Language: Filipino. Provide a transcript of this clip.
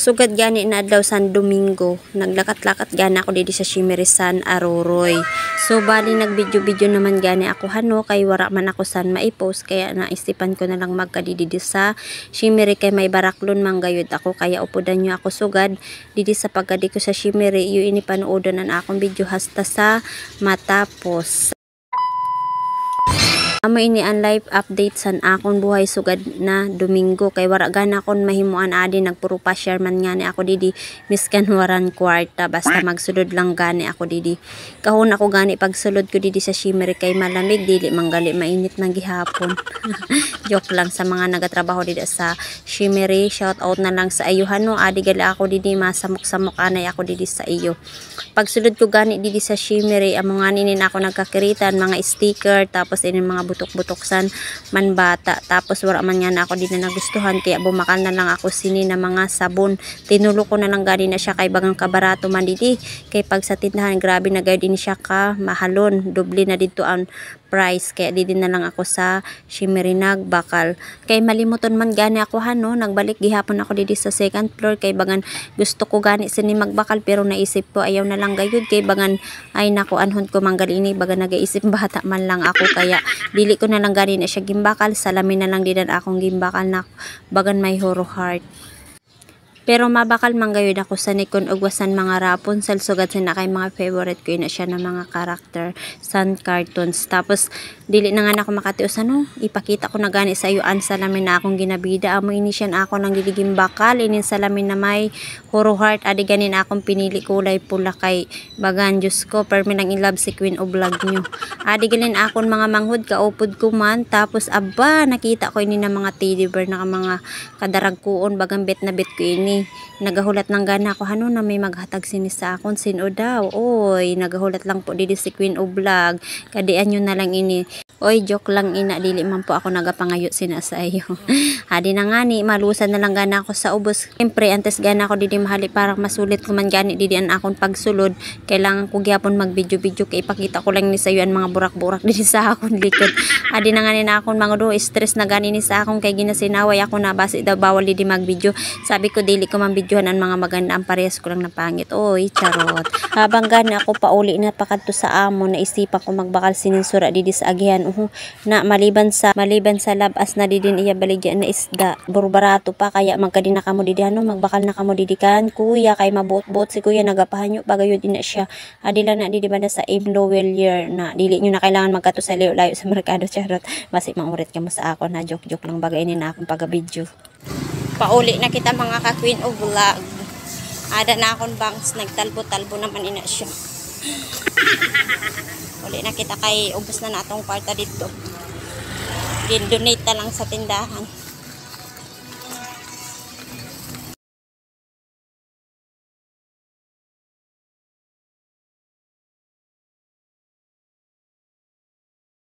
Sugad gani na adlaw san Domingo, naglakat-lakat gani ako dito sa Shimmery San Aroroy. So bali nagvideo-video naman gani ako hano kay wara man ako san maipost kaya naisipan ko na lang magkadidi sa Shimmery kay may baraklon manggayod ako kaya upodan nyo ako sugad didi sa pagkadi ko sa Shimmery yu ini panuodan na akong video hasta sa matapos. Amo ini ang live update san akon buhay sugad na Domingo kay wara gana kon mahimuan adi nagpuro pa share man nga ni ako didi miskan waran kwarta basta magsulod lang gani ako didi. Kahon ako gani pagsulod ko didi sa Shimmery kay malamig dili manggali mainit nang gihapon. Joke lang sa mga nagatrabaho didi sa Shimmery, shout out na lang sa iyo hano adi gali ako didi masamok-samok anay ako didi sa iyo. Pagsulod ko gani didi sa Shimmery amo nga ninin ako nagkakiritan mga sticker tapos ini mga butok-butok san man bata tapos wala man nga na ako din na nagustuhan kaya bumakal na lang ako sini na mga sabon tinulo ko na lang gani na siya kay bagang kabarato man didi kay pag sa tindahan grabe na gayud din siya ka mahalon doble na dito ang price kaya didi na lang ako sa Shimmery nagbakal kay malimuton man gani ako hano nagbalik gihapon ako didi sa second floor kay bagan gusto ko gani sini magbakal pero naisip ko ayaw na lang gayud kay bagan ay nako anhon ko manggali ini bagan nagaisip bata man lang ako kaya dili ko na lang gani na siya gimbakal salamin na lang din akong gimbakal na bagan may horo heart. Pero mabakal manggayod ako sa nikon ugwasan mga Rapunzel sugad sa kay mga favorite ko na siya ng mga karakter san cartoons tapos dili na nga ako makatios ano ipakita ko na gani sa iyo an salamin na akong ginabida amo ini siya ako nang giligim bakal inin salamin na may horo heart adi ganin akong pinili kulay pula kay bagan Diyos ko permi nang in love si Queen o vlog nyo adi ganin akon mga manghud kaupod ko man tapos aba nakita ko ini na mga teddy bear na mga kadaragkuon bagang bet na bet ko ini nagahulat lang gana ako hano na may maghatag sini sa akon sino daw oy nagahulat lang po didi si Queen o vlog kadian nyo na lang ini oy joke lang ina dili man po ako nagapangayo sina sa iyo adi na nga ni malusan na lang gana ako sa ubos siyempre antes gana ako didi mahali parang masulit ko man gani didi an akon pagsulod kailangan ko gyapon mag video kay ipakita ko lang ni sa iyo an mga burak-burak didi sa akon likod adi na nga ni na akon mga do stress na gani ni sa akon kay ginasinaway ako na basi daw bawal didi mag video sabi ko dili ko man videohan ang mga maganda ang parehas ko lang na pangit oy charot habang gani ako pauli na pakadto sa amo naisipan ko magbakal sininsura didi sa agihan na maliban sa labas na didin iya baligyan na isda burbarato pa kaya magkadi na kamo didi ano magbakal na kamo didi kan kuya kay mabuot-buot si kuya nagapahanyo pagayod din na siya adila na didi banda sa aim lowell year na dili nyo na kailangan magkato sa layo sa merkado charot basi maurit ka mo sa ako na joke lang bagay ni na akong pagabidyo pauli na kita mga ka-Queen o vlog ada na akong bangs nagtalbo-talbo naman ina siya uli na kita kay ubos na natong kwarta dito gin-donate na lang sa tindahan